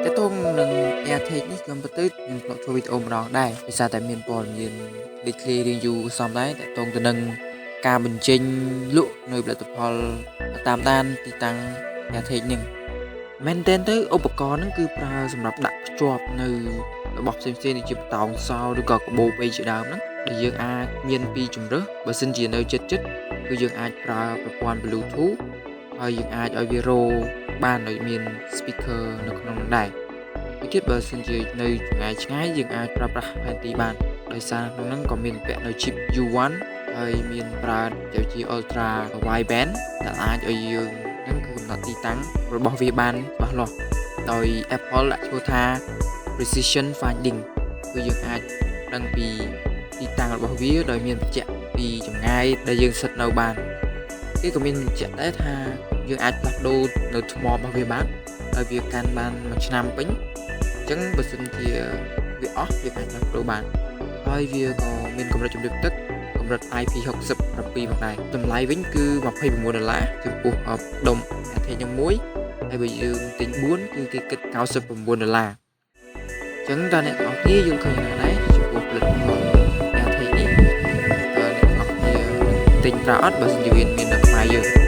តែតោងនឹង AirTag នេះខ្ញុំទៅខ្ញុំធ្លាប់ធ្វើវីដេអូម្ដងដែរដោយសារតែមានព័ត៌មានលេចធ្លាយរឿងយូរសំដែរតែតោងទៅនឹងការបញ្ចេញលក់នៅផលិតផលតាមដានទីតាំង AirTag នឹងមែនទែនទៅឧបករណ៍ហ្នឹងគឺប្រើសម្រាប់ដាក់ភ្ជាប់នៅរបស់ផ្សេងៗដូចជាបតោងសោឬក៏កាបូបអីជាដើមហ្នឹងដែលយើងអាចមានពីរជម្រើសបើសិនជានៅចិត្តគឺយើងអាចប្រើប្រព័ន្ធ Bluetooth ហើយយើងអាចឲ្យវារោបានដោយមាន speaker នៅក្នុងនោះដែរមួយទៀតបើសិនជានៅចម្ងាយឆ្ងាយយើងអាចប្រើប្រាស់ផែនទីបានដោយសារក្នុងហ្នឹងក៏មានពាក់នៅ chip U1 ហើយមានប្រើទៅជា ultra wideband ដែលអាចឲ្យយើងនឹងគឺកំណត់ទីតាំងរបស់វាបានច្បាស់លាស់ដោយ Apple ដាក់ឈ្មោះថា precision finding គឺយើងអាចដឹងពីទីតាំងរបស់វាដោយមានបញ្ជាក់ពីចម្ងាយដែលយើងស្ថិតនៅបានគេក៏មានបញ្ជាក់ដែរថាយើងអាចផ្លាស់ប្ដូរនៅថ្មរបស់វាបានហើយវាកាន់បានមួយឆ្នាំពេញអញ្ចឹងបើសិនជាវាអស់យើងអាចផ្លាស់ប្ដូរបានហើយវាក៏មានកម្រិតជម្រាបទឹកកម្រិត IP67 ផងដែរតម្លៃវិញគឺ$29ចំពោះដុំ AirTag នឹងមួយហើយបើយើងទិញ4គឺគេគិត$99អញ្ចឹងតើអ្នកទាំងអស់គ្នាយល់ឃើញយ៉ាងណាដែរចំពោះផលិតផល AirTag នេះតើអ្នកទាំងអស់គ្នាទិញប្រើអត់បើសិនជាវាមាននៅខ្មែរយើង